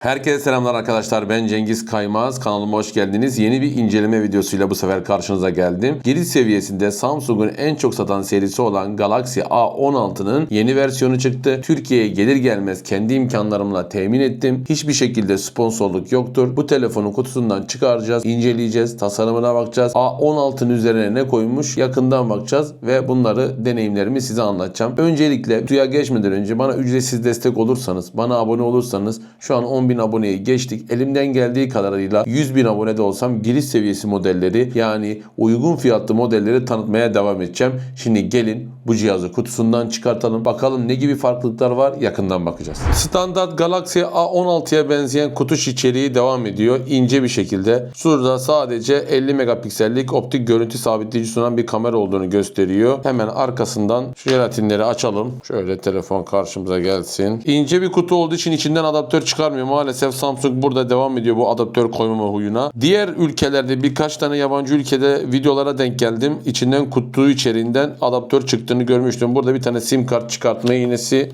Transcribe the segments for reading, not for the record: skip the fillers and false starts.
Herkese selamlar arkadaşlar, ben Cengiz Kaymaz, kanalıma hoş geldiniz. Yeni bir inceleme videosuyla bu sefer karşınıza geldim. Giriş seviyesinde Samsung'un en çok satan serisi olan Galaxy A16'nın yeni versiyonu çıktı. Türkiye'ye gelir gelmez kendi imkanlarımla temin ettim. Hiçbir şekilde sponsorluk yoktur. Bu telefonu kutusundan çıkaracağız, inceleyeceğiz, tasarımına bakacağız. A16'nın üzerine ne koymuş yakından bakacağız ve bunları, deneyimlerimi size anlatacağım. Öncelikle videoya geçmeden önce bana ücretsiz destek olursanız, bana abone olursanız, şu an 10.000 aboneyi geçtik. Elimden geldiği kadarıyla 100.000 abonede olsam giriş seviyesi modelleri, yani uygun fiyatlı modelleri tanıtmaya devam edeceğim. Şimdi gelin bu cihazı kutusundan çıkartalım. Bakalım ne gibi farklılıklar var, yakından bakacağız. Standart Galaxy A16'ya benzeyen kutu içeriği devam ediyor. İnce bir şekilde. Şurada sadece 50 megapiksellik optik görüntü sabitleyici sunan bir kamera olduğunu gösteriyor. Hemen arkasından şu jelatinleri açalım. Şöyle telefon karşımıza gelsin. İnce bir kutu olduğu için içinden adaptör çıkarmıyor. Maalesef Samsung burada devam ediyor bu adaptör koymama huyuna. Diğer ülkelerde, birkaç tane yabancı ülkede videolara denk geldim. İçinden, kutu içeriğinden adaptör çıktığını görmüştüm. Burada bir tane sim kart çıkartma iğnesi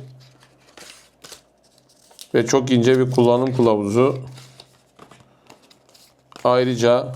ve çok ince bir kullanım kılavuzu. Ayrıca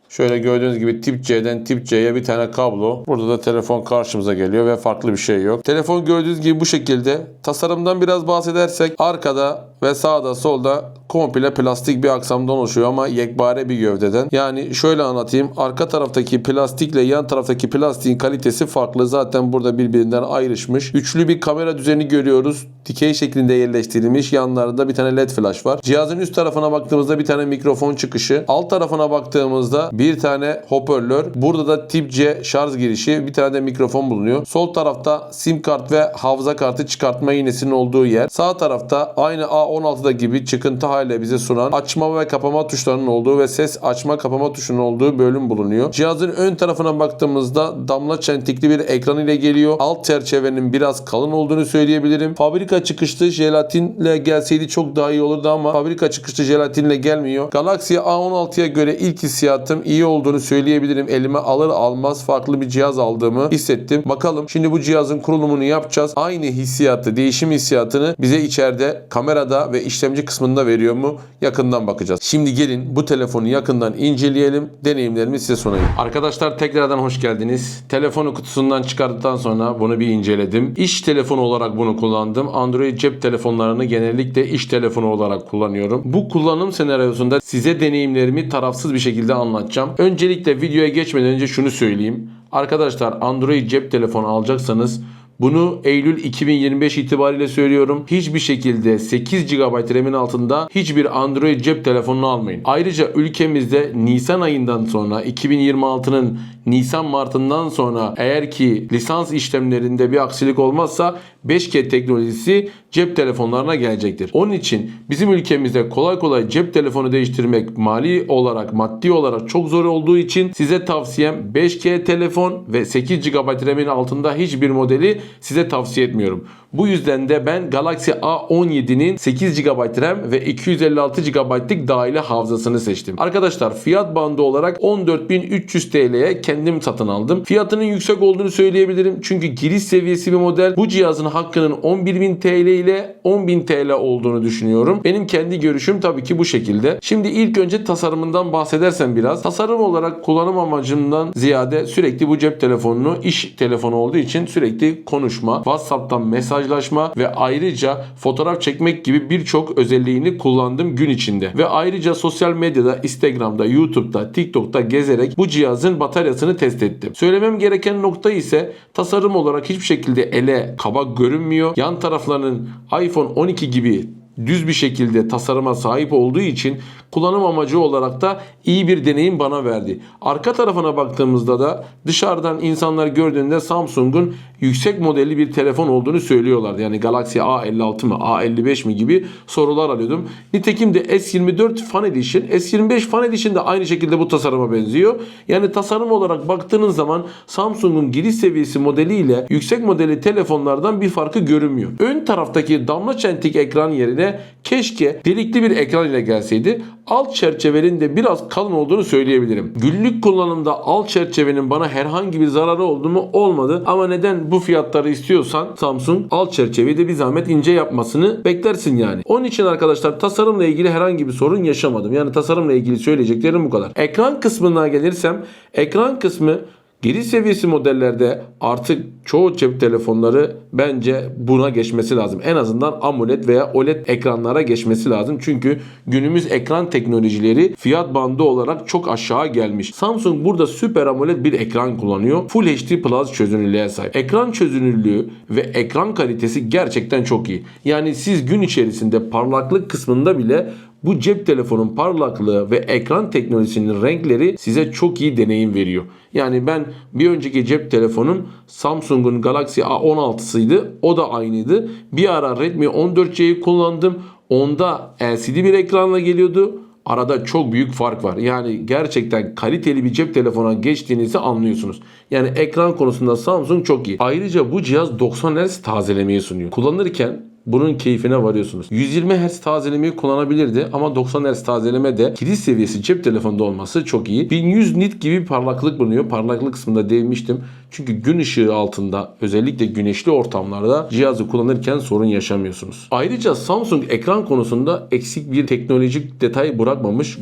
şöyle gördüğünüz gibi tip C'den tip C'ye bir tane kablo. Burada da telefon karşımıza geliyor ve farklı bir şey yok. Telefon gördüğünüz gibi bu şekilde. Tasarımdan biraz bahsedersek, arkada ve sağda solda komple plastik bir aksamdan oluşuyor ama yekpare bir gövdeden. Yani şöyle anlatayım. Arka taraftaki plastikle yan taraftaki plastiğin kalitesi farklı. Zaten burada birbirinden ayrışmış. Üçlü bir kamera düzeni görüyoruz. Dikey şeklinde yerleştirilmiş. Yanlarında bir tane LED flash var. Cihazın üst tarafına baktığımızda bir tane mikrofon çıkışı. Alt tarafına baktığımızda bir tane hoparlör. Burada da tip C şarj girişi. Bir tane de mikrofon bulunuyor. Sol tarafta sim kart ve hafıza kartı çıkartma iğnesinin olduğu yer. Sağ tarafta aynı A16'da gibi çıkıntı haliyle bize sunan açma ve kapama tuşlarının olduğu ve ses açma kapama tuşunun olduğu bölüm bulunuyor. Cihazın ön tarafına baktığımızda damla çentikli bir ekran ile geliyor. Alt çerçevenin biraz kalın olduğunu söyleyebilirim. Fabrika çıkışlı jelatinle gelseydi çok daha iyi olurdu ama fabrika çıkışlı jelatinle gelmiyor. Galaxy A16'ya göre ilk hissiyatım iyi olduğunu söyleyebilirim. Elime alır almaz farklı bir cihaz aldığımı hissettim. Bakalım şimdi bu cihazın kurulumunu yapacağız. Aynı hissiyatı, değişim hissiyatını bize içeride kamerada ve işlemci kısmında veriyor mu? Yakından bakacağız. Şimdi gelin bu telefonu yakından inceleyelim. Deneyimlerimi size sunayım. Arkadaşlar tekrardan hoş geldiniz. Telefonu kutusundan çıkardıktan sonra bunu bir inceledim. İş telefonu olarak bunu kullandım. Android cep telefonlarını genellikle iş telefonu olarak kullanıyorum. Bu kullanım senaryosunda size deneyimlerimi tarafsız bir şekilde anlatacağım. Öncelikle videoya geçmeden önce şunu söyleyeyim. Arkadaşlar, Android cep telefonu alacaksanız bunu Eylül 2025 itibariyle söylüyorum. Hiçbir şekilde 8 GB RAM'in altında hiçbir Android cep telefonunu almayın. Ayrıca ülkemizde Nisan ayından sonra, 2026'nın Nisan Mart'ından sonra eğer ki lisans işlemlerinde bir aksilik olmazsa 5G teknolojisi cep telefonlarına gelecektir. Onun için bizim ülkemizde kolay kolay cep telefonu değiştirmek mali olarak, maddi olarak çok zor olduğu için size tavsiyem 5G telefon ve 8 GB RAM'in altında hiçbir modeli size tavsiye etmiyorum. Bu yüzden de ben Galaxy A17'nin 8 GB RAM ve 256 GB'lık dahili hafızasını seçtim. Arkadaşlar, fiyat bandı olarak 14.300 TL'ye kendim satın aldım. Fiyatının yüksek olduğunu söyleyebilirim. Çünkü giriş seviyesi bir model. Bu cihazın hakkının 11.000 TL ile 10.000 TL olduğunu düşünüyorum. Benim kendi görüşüm tabii ki bu şekilde. Şimdi ilk önce tasarımından bahsedersem biraz. Tasarım olarak kullanım amacından ziyade sürekli bu cep telefonunu iş telefonu olduğu için sürekli konuşma, WhatsApp'tan mesajlaşma ve ayrıca fotoğraf çekmek gibi birçok özelliğini kullandım gün içinde. Ve ayrıca sosyal medyada, Instagram'da, YouTube'da, TikTok'ta gezerek bu cihazın bataryasını test ettim. Söylemem gereken nokta ise tasarım olarak hiçbir şekilde ele kaba görünmüyor. Yan taraflarının iPhone 12 gibi düz bir şekilde tasarıma sahip olduğu için kullanım amacı olarak da iyi bir deneyim bana verdi. Arka tarafına baktığımızda da dışarıdan insanlar gördüğünde Samsung'un yüksek modelli bir telefon olduğunu söylüyorlardı. Yani Galaxy A56 mı, A55 mi gibi sorular alıyordum. Nitekim de S24 Fan Edition, S25 Fan Edition de aynı şekilde bu tasarıma benziyor. Yani tasarım olarak baktığınız zaman Samsung'un giriş seviyesi modeliyle yüksek modeli telefonlardan bir farkı görünmüyor. Ön taraftaki damla çentik ekran yerine yerine keşke delikli bir ekran ile gelseydi. Alt çerçevenin de biraz kalın olduğunu söyleyebilirim. Günlük kullanımda alt çerçevenin bana herhangi bir zararı oldu mu? Olmadı. Ama neden bu fiyatları istiyorsan Samsung alt çerçeveyi de bir zahmet ince yapmasını beklersin yani. Onun için arkadaşlar tasarımla ilgili herhangi bir sorun yaşamadım. Yani tasarımla ilgili söyleyeceklerim bu kadar. Ekran kısmına gelirsem, ekran kısmı giriş seviyesi modellerde artık çoğu cep telefonları bence buna geçmesi lazım. En azından AMOLED veya OLED ekranlara geçmesi lazım. Çünkü günümüz ekran teknolojileri fiyat bandı olarak çok aşağı gelmiş. Samsung burada Super AMOLED bir ekran kullanıyor. Full HD Plus çözünürlüğe sahip. Ekran çözünürlüğü ve ekran kalitesi gerçekten çok iyi. Yani siz gün içerisinde parlaklık kısmında bile bu cep telefonun parlaklığı ve ekran teknolojisinin renkleri size çok iyi deneyim veriyor. Yani ben bir önceki cep telefonum Samsung'un Galaxy A16'sıydı. O da aynıydı. Bir ara Redmi 14C'yi kullandım. Onda LCD bir ekranla geliyordu. Arada çok büyük fark var. Yani gerçekten kaliteli bir cep telefona geçtiğinizi anlıyorsunuz. Yani ekran konusunda Samsung çok iyi. Ayrıca bu cihaz 90 Hz tazelemeyi sunuyor. Kullanırken bunun keyfine varıyorsunuz. 120 Hz tazelemeyi kullanabilirdi ama 90 Hz tazeleme de kilit seviyesi cep telefonunda olması çok iyi. 1100 nit gibi bir parlaklık bulunuyor. Parlaklık kısmında değinmiştim. Çünkü gün ışığı altında özellikle güneşli ortamlarda cihazı kullanırken sorun yaşamıyorsunuz. Ayrıca Samsung ekran konusunda eksik bir teknolojik detay bırakmamış.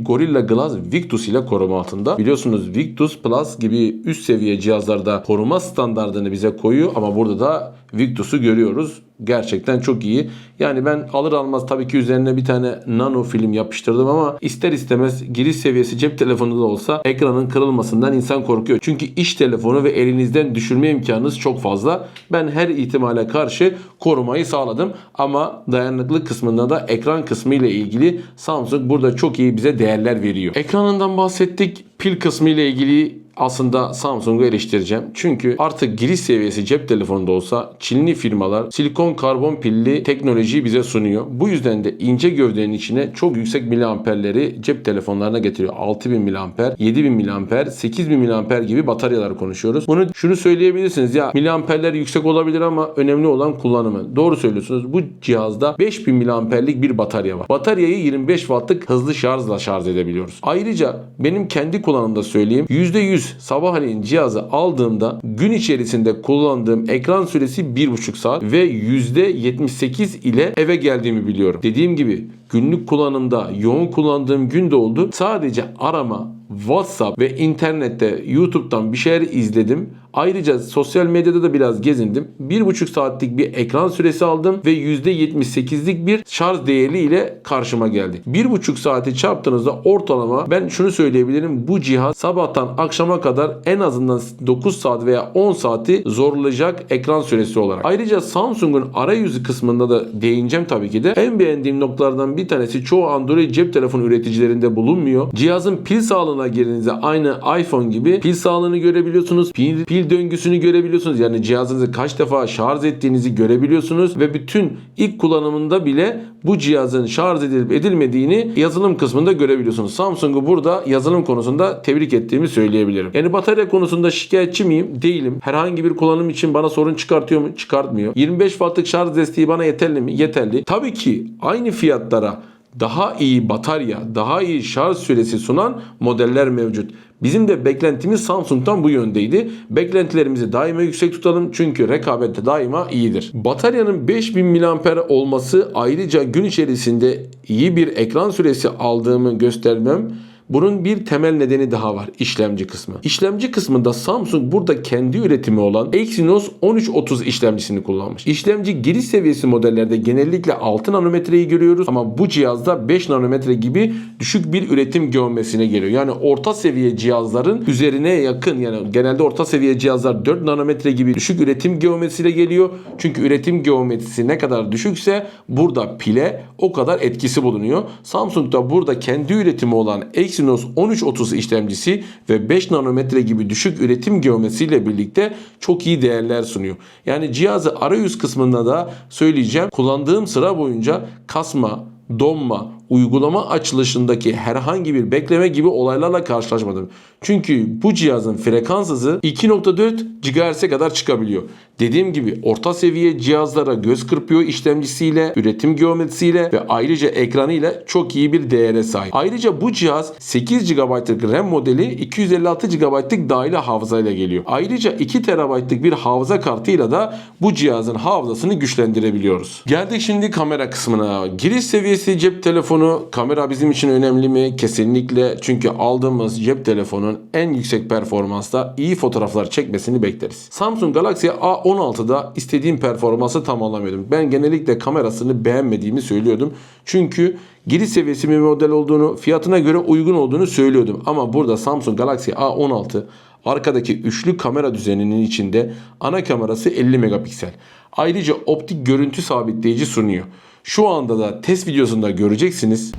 Gorilla Glass Victus ile koruma altında. Biliyorsunuz Victus Plus gibi üst seviye cihazlarda koruma standardını bize koyuyor ama burada da Victus'u görüyoruz. Gerçekten çok iyi. Yani ben alır almaz tabii ki üzerine bir tane nano film yapıştırdım ama ister istemez giriş seviyesi cep telefonu da olsa ekranın kırılmasından insan korkuyor. Çünkü iş telefonu ve elinizden düşürme imkanınız çok fazla. Ben her ihtimale karşı korumayı sağladım ama dayanıklılık kısmında da ekran kısmı ile ilgili Samsung burada çok iyi bize değerler veriyor. Ekranından bahsettik. Pil kısmı ile ilgili aslında Samsung'u eleştireceğim. Çünkü artık giriş seviyesi cep telefonunda olsa Çinli firmalar silikon karbon pilli teknolojiyi bize sunuyor. Bu yüzden de ince gövdenin içine çok yüksek miliamperleri cep telefonlarına getiriyor. 6000 miliamper, 7000 miliamper, 8000 miliamper gibi bataryalar konuşuyoruz. Şunu söyleyebilirsiniz ya miliamperler yüksek olabilir ama önemli olan kullanımı. Doğru söylüyorsunuz. Bu cihazda 5000 miliamperlik bir batarya var. Bataryayı 25 wattlık hızlı şarjla şarj edebiliyoruz. Ayrıca benim kendi kullanımda söyleyeyim. %100 sabahleyin cihazı aldığımda gün içerisinde kullandığım ekran süresi 1,5 saat ve %78 ile eve geldiğimi biliyorum. Dediğim gibi günlük kullanımda yoğun kullandığım gün de oldu. Sadece arama, WhatsApp ve internette YouTube'dan bir şeyler izledim. Ayrıca sosyal medyada da biraz gezindim. 1,5 saatlik bir ekran süresi aldım ve %78'lik bir şarj değeri ile karşıma geldi. 1,5 saati çarptığınızda ortalama ben şunu söyleyebilirim. Bu cihaz sabahtan akşama kadar en azından 9 saat veya 10 saati zorlayacak ekran süresi olarak. Ayrıca Samsung'un arayüzü kısmında da değineceğim tabii ki de. En beğendiğim noktalardan bir tanesi çoğu Android cep telefonu üreticilerinde bulunmuyor. Cihazın pil sağlığına girdiğinizde aynı iPhone gibi pil sağlığını görebiliyorsunuz. Pil döngüsünü görebiliyorsunuz. Yani cihazınızı kaç defa şarj ettiğinizi görebiliyorsunuz ve bütün ilk kullanımında bile bu cihazın şarj edilip edilmediğini yazılım kısmında görebiliyorsunuz. Samsung'u burada yazılım konusunda tebrik ettiğimi söyleyebilirim. Yani batarya konusunda şikayetçi miyim? Değilim. Herhangi bir kullanım için bana sorun çıkartıyor mu? Çıkartmıyor. 25 wattlık şarj desteği bana yeterli mi? Yeterli. Tabii ki aynı fiyatlara daha iyi batarya, daha iyi şarj süresi sunan modeller mevcut. Bizim de beklentimiz Samsung'dan bu yöndeydi. Beklentilerimizi daima yüksek tutalım çünkü rekabette daima iyidir. Bataryanın 5000 mAh olması ayrıca gün içerisinde iyi bir ekran süresi aldığımı göstermem. Bunun bir temel nedeni daha var. İşlemci kısmı. İşlemci kısmında Samsung burada kendi üretimi olan Exynos 1330 işlemcisini kullanmış. İşlemci giriş seviyesi modellerde genellikle 6 nanometreyi görüyoruz ama bu cihazda 5 nanometre gibi düşük bir üretim geometrisine geliyor. Yani orta seviye cihazların üzerine yakın, yani genelde orta seviye cihazlar 4 nanometre gibi düşük üretim geometrisiyle geliyor. Çünkü üretim geometrisi ne kadar düşükse burada pile o kadar etkisi bulunuyor. Samsung da burada kendi üretimi olan Exynos 1330 işlemcisi ve 5 nanometre gibi düşük üretim geometrisiyle birlikte çok iyi değerler sunuyor. Yani cihazı arayüz kısmında da söyleyeceğim. Kullandığım sıra boyunca kasma, donma, uygulama açılışındaki herhangi bir bekleme gibi olaylarla karşılaşmadım. Çünkü bu cihazın frekans hızı 2.4 GHz'e kadar çıkabiliyor. Dediğim gibi orta seviye cihazlara göz kırpıyor işlemcisiyle, üretim geometrisiyle ve ayrıca ekranıyla çok iyi bir değere sahip. Ayrıca bu cihaz 8 GB'lık RAM modeli 256 GB'lık dahili hafızayla geliyor. Ayrıca 2 TB'lık bir hafıza kartıyla da bu cihazın hafızasını güçlendirebiliyoruz. Geldik şimdi kamera kısmına. Giriş seviyesi cep telefonu. Kamera bizim için önemli mi? Kesinlikle. Çünkü aldığımız cep telefonun en yüksek performansta iyi fotoğraflar çekmesini bekleriz. Samsung Galaxy A16'da istediğim performansı tam alamıyordum. Ben genellikle kamerasını beğenmediğimi söylüyordum. Çünkü giriş seviyesi bir model olduğunu, fiyatına göre uygun olduğunu söylüyordum. Ama burada Samsung Galaxy A16 arkadaki üçlü kamera düzeninin içinde ana kamerası 50 megapiksel. Ayrıca optik görüntü sabitleyici sunuyor. Şu anda da test videosunda göreceksiniz.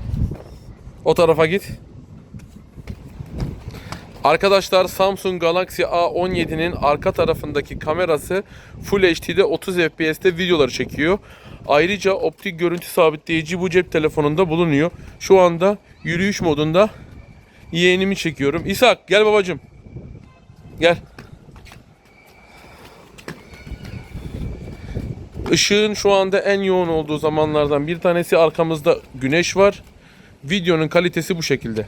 O tarafa git. Arkadaşlar Samsung Galaxy A17'nin arka tarafındaki kamerası Full HD'de 30 FPS'te videoları çekiyor. Ayrıca optik görüntü sabitleyici bu cep telefonunda bulunuyor. Şu anda yürüyüş modunda yeğenimi çekiyorum. İshak gel babacığım. Gel. Işığın şu anda en yoğun olduğu zamanlardan bir tanesi, arkamızda güneş var. Videonun kalitesi bu şekilde.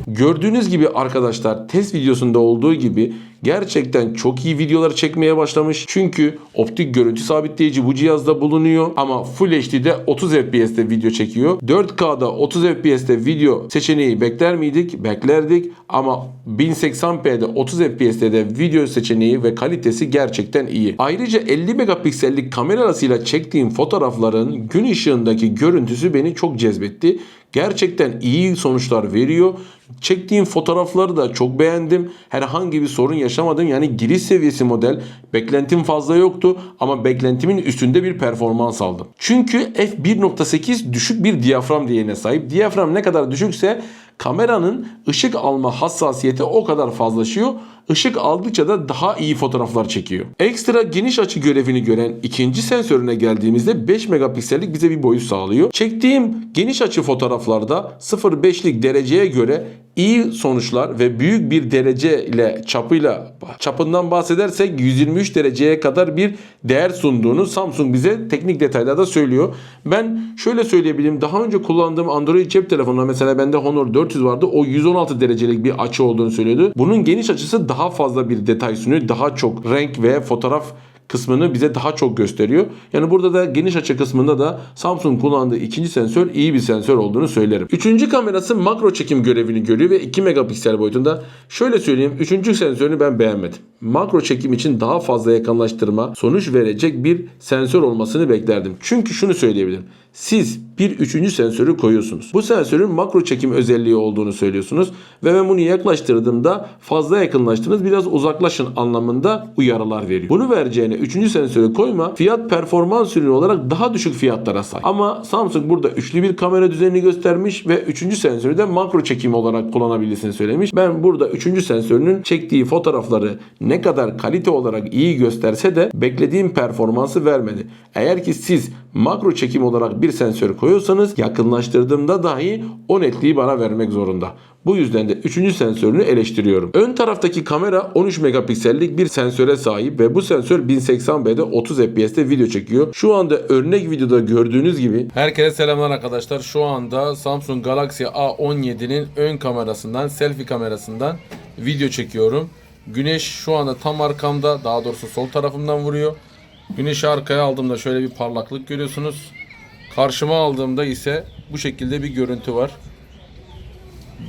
Gördüğünüz gibi arkadaşlar test videosunda olduğu gibi gerçekten çok iyi videolar çekmeye başlamış. Çünkü optik görüntü sabitleyici bu cihazda bulunuyor ama Full HD'de 30 FPS'te video çekiyor. 4K'da 30 FPS'te video seçeneği bekler miydik? Beklerdik ama 1080p'de 30 FPS'te de video seçeneği ve kalitesi gerçekten iyi. Ayrıca 50 megapiksellik kamerasıyla çektiğim fotoğrafların gün ışığındaki görüntüsü beni çok cezbetti. Gerçekten iyi sonuçlar veriyor. Çektiğim fotoğrafları da çok beğendim. Herhangi bir sorun yaşamadım. Yani giriş seviyesi model. Beklentim fazla yoktu ama beklentimin üstünde bir performans aldım. Çünkü f1.8 düşük bir diyafram değerine sahip. Diyafram ne kadar düşükse kameranın ışık alma hassasiyeti o kadar fazlaşıyor. Işık aldıkça da daha iyi fotoğraflar çekiyor. Ekstra geniş açı görevini gören ikinci sensörüne geldiğimizde 5 megapiksellik bize bir boyut sağlıyor. Çektiğim geniş açı fotoğraflarda 0.5'lik dereceye göre iyi sonuçlar ve büyük bir derece ile çapından bahsedersek 123 dereceye kadar bir değer sunduğunu Samsung bize teknik detaylarda söylüyor. Ben şöyle söyleyebilirim. Daha önce kullandığım Android cep telefonunda mesela bende Honor 400 vardı. O 116 derecelik bir açı olduğunu söylüyordu. Bunun geniş açısı daha fazla bir detay sunuyor. Daha çok renk ve fotoğraf kısmını bize daha çok gösteriyor. Yani burada da geniş açı kısmında da Samsung kullandığı ikinci sensör iyi bir sensör olduğunu söylerim. Üçüncü kamerası makro çekim görevini görüyor ve 2 megapiksel boyutunda. Şöyle söyleyeyim, üçüncü sensörünü ben beğenmedim. Makro çekim için daha fazla yakınlaştırma sonuç verecek bir sensör olmasını beklerdim. Çünkü şunu söyleyebilirim. Siz bir üçüncü sensörü koyuyorsunuz. Bu sensörün makro çekim özelliği olduğunu söylüyorsunuz ve ben bunu yaklaştırdığımda fazla yakınlaştınız, biraz uzaklaşın anlamında uyarılar veriyor. Bunu vereceğine üçüncü sensörü koyma, fiyat performans ürünü olarak daha düşük fiyatlara sahip. Ama Samsung burada üçlü bir kamera düzenini göstermiş ve üçüncü sensörü de makro çekim olarak kullanabilirsini söylemiş. Ben burada üçüncü sensörünün çektiği fotoğrafları ne kadar kalite olarak iyi gösterse de beklediğim performansı vermedi. Eğer ki siz makro çekim olarak bir sensör koyuyorsanız yakınlaştırdığımda dahi o netliği bana vermek zorunda. Bu yüzden de üçüncü sensörünü eleştiriyorum. Ön taraftaki kamera 13 megapiksellik bir sensöre sahip ve bu sensör 1080p'de 30 fps'te video çekiyor. Şu anda örnek videoda gördüğünüz gibi. Herkese selamlar arkadaşlar. Şu anda Samsung Galaxy A17'nin ön kamerasından, selfie kamerasından video çekiyorum. Güneş şu anda tam arkamda, daha doğrusu sol tarafımdan vuruyor. Güneşi arkaya aldığımda şöyle bir parlaklık görüyorsunuz. Karşıma aldığımda ise bu şekilde bir görüntü var.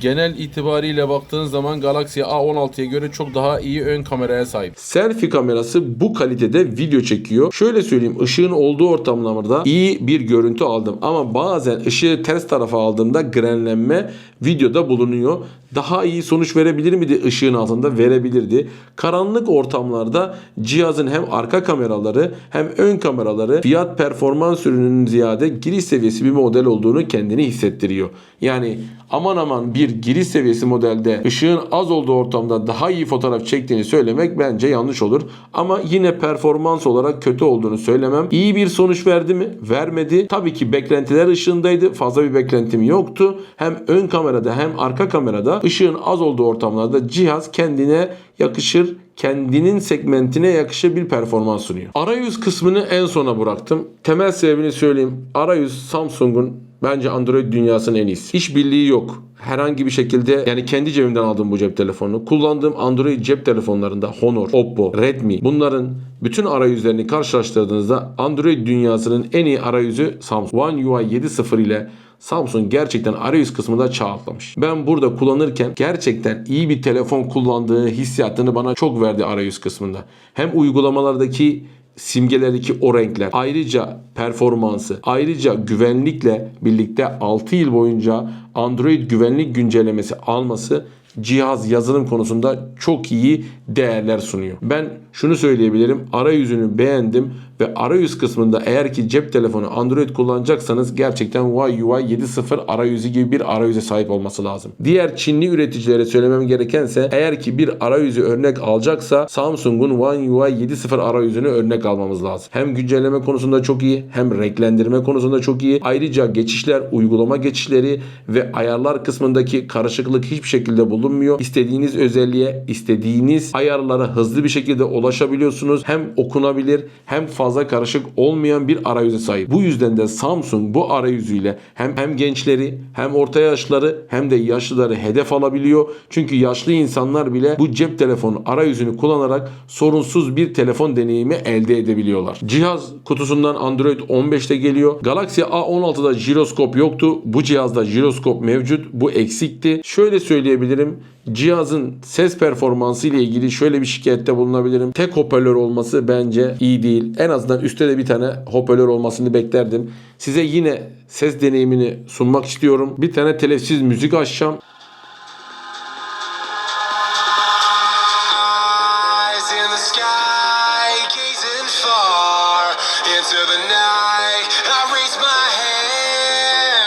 Genel itibariyle baktığınız zaman Galaxy A16'ya göre çok daha iyi ön kameraya sahip. Selfie kamerası bu kalitede video çekiyor. Şöyle söyleyeyim, ışığın olduğu ortamlarda iyi bir görüntü aldım. Ama bazen ışığı ters tarafa aldığımda grenlenme videoda bulunuyor. Daha iyi sonuç verebilir miydi ışığın altında? Verebilirdi. Karanlık ortamlarda cihazın hem arka kameraları hem ön kameraları fiyat performans ürününün ziyade giriş seviyesi bir model olduğunu kendini hissettiriyor. Yani aman aman bir giriş seviyesi modelde ışığın az olduğu ortamda daha iyi fotoğraf çektiğini söylemek bence yanlış olur. Ama yine performans olarak kötü olduğunu söylemem. İyi bir sonuç verdi mi? Vermedi. Tabii ki beklentiler ışığındaydı. Fazla bir beklentim yoktu. Hem ön kamerada hem arka kamerada ışığın az olduğu ortamlarda cihaz kendine yakışır, kendinin segmentine yakışır bir performans sunuyor. Arayüz kısmını en sona bıraktım. Temel sebebini söyleyeyim. Arayüz Samsung'un bence Android dünyasının en iyisi. İşbirliği yok. Herhangi bir şekilde, yani kendi cebimden aldım bu cep telefonunu. Kullandığım Android cep telefonlarında Honor, Oppo, Redmi, bunların bütün arayüzlerini karşılaştırdığınızda Android dünyasının en iyi arayüzü Samsung. One UI 7.0 ile Samsung gerçekten arayüz kısmında çağ atlamış. Ben burada kullanırken gerçekten iyi bir telefon kullandığı hissiyatını bana çok verdi arayüz kısmında. Hem uygulamalardaki simgelerdeki o renkler, ayrıca performansı, ayrıca güvenlikle birlikte 6 yıl boyunca Android güvenlik güncellemesi alması cihaz yazılım konusunda çok iyi değerler sunuyor. Ben şunu söyleyebilirim. Arayüzünü beğendim ve arayüz kısmında eğer ki cep telefonu Android kullanacaksanız gerçekten One UI 7.0 arayüzü gibi bir arayüze sahip olması lazım. Diğer Çinli üreticilere söylemem gerekense, eğer ki bir arayüzü örnek alacaksa Samsung'un One UI 7.0 arayüzünü örnek almamız lazım. Hem güncelleme konusunda çok iyi, hem renklendirme konusunda çok iyi. Ayrıca geçişler, uygulama geçişleri ve ayarlar kısmındaki karışıklık hiçbir şekilde bulunmuyor. İstediğiniz özelliğe, istediğiniz ayarlara hızlı bir şekilde ulaşabiliyorsunuz. Hem okunabilir hem fazla karışık olmayan bir arayüze sahip. Bu yüzden de Samsung bu arayüzüyle hem gençleri, hem orta yaşları, hem de yaşlıları hedef alabiliyor. Çünkü yaşlı insanlar bile bu cep telefonu arayüzünü kullanarak sorunsuz bir telefon deneyimi elde edebiliyorlar. Cihaz kutusundan Android 15'te geliyor. Galaxy A16'da jiroskop yoktu. Bu cihazda jiroskop mevcut. Bu eksikti. Şöyle söyleyebilirim. Cihazın ses performansı ile ilgili şöyle bir şikayette bulunabilirim. Tek hoparlör olması bence iyi değil. En azından üstte de bir tane hoparlör olmasını beklerdim. Size yine ses deneyimini sunmak istiyorum. Bir tane telifsiz müzik açacağım.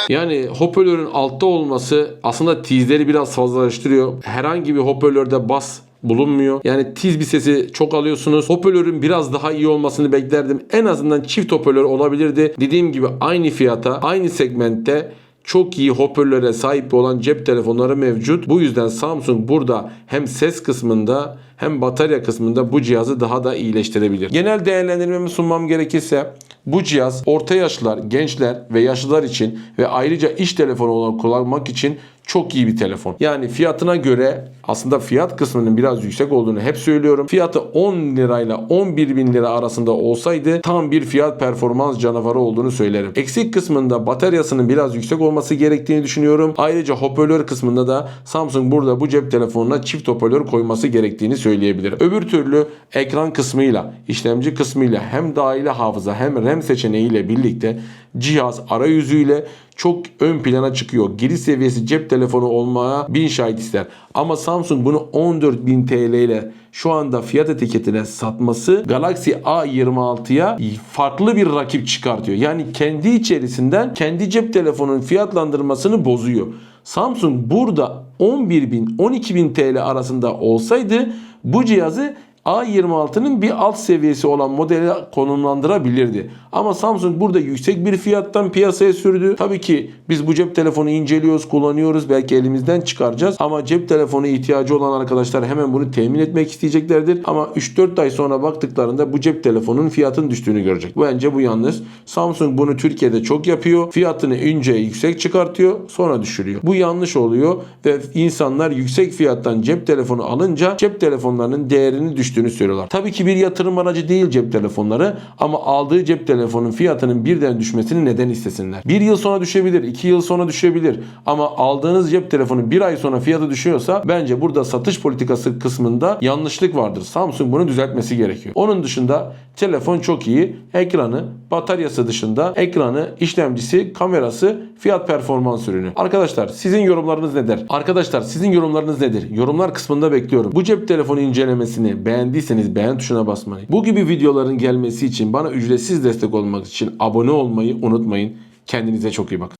Yani hoparlörün altta olması aslında tizleri biraz fazlalaştırıyor. Herhangi bir hoparlörde bas bulunmuyor. Yani tiz bir sesi çok alıyorsunuz. Hoparlörün biraz daha iyi olmasını beklerdim. En azından çift hoparlör olabilirdi. Dediğim gibi aynı fiyata, aynı segmentte çok iyi hoparlöre sahip olan cep telefonları mevcut. Bu yüzden Samsung burada hem ses kısmında hem batarya kısmında bu cihazı daha da iyileştirebilir. Genel değerlendirmemi sunmam gerekirse bu cihaz orta yaşlılar, gençler ve yaşlılar için ve ayrıca iş telefonu olarak kullanmak için çok iyi bir telefon. Yani fiyatına göre aslında fiyat kısmının biraz yüksek olduğunu hep söylüyorum. Fiyatı 10 lirayla 11 bin lira arasında olsaydı tam bir fiyat performans canavarı olduğunu söylerim. Eksik kısmında bataryasının biraz yüksek olması gerektiğini düşünüyorum. Ayrıca hoparlör kısmında da Samsung burada bu cep telefonuna çift hoparlör koyması gerektiğini söyleyebilirim. Öbür türlü ekran kısmıyla, işlemci kısmıyla hem dahili hafıza hem RAM seçeneğiyle birlikte cihaz arayüzüyle çok ön plana çıkıyor. Giriş seviyesi cep telefonu olmaya bin şahit ister. Ama Samsung bunu 14.000 TL ile şu anda fiyat etiketine satması Galaxy A26'ya farklı bir rakip çıkartıyor. Yani kendi içerisinden kendi cep telefonunun fiyatlandırmasını bozuyor. Samsung burada 11.000 12.000 TL arasında olsaydı bu cihazı A26'nın bir alt seviyesi olan modele konumlandırabilirdi. Ama Samsung burada yüksek bir fiyattan piyasaya sürdü. Tabii ki biz bu cep telefonu inceliyoruz, kullanıyoruz. Belki elimizden çıkaracağız. Ama cep telefonu ihtiyacı olan arkadaşlar hemen bunu temin etmek isteyeceklerdir. Ama 3-4 ay sonra baktıklarında bu cep telefonunun fiyatının düştüğünü görecek. Bence bu yanlış. Samsung bunu Türkiye'de çok yapıyor. Fiyatını önce yüksek çıkartıyor, sonra düşürüyor. Bu yanlış oluyor ve insanlar yüksek fiyattan cep telefonu alınca cep telefonlarının değerini düştüğünü söylüyorlar. Tabii ki bir yatırım aracı değil cep telefonları ama aldığı cep telefonun fiyatının birden düşmesini neden istesinler? 1 yıl sonra düşebilir, 2 yıl sonra düşebilir ama aldığınız cep telefonu 1 ay sonra fiyatı düşüyorsa bence burada satış politikası kısmında yanlışlık vardır. Samsung bunu düzeltmesi gerekiyor. Onun dışında telefon çok iyi. Ekranı, bataryası dışında ekranı, işlemcisi, kamerası, fiyat performans ürünü. Arkadaşlar sizin yorumlarınız nedir? Yorumlar kısmında bekliyorum. Bu cep telefonu incelemesini beğendiyseniz beğen tuşuna basmayı. Bu gibi videoların gelmesi için bana ücretsiz destek olmak için abone olmayı unutmayın. Kendinize çok iyi bakın.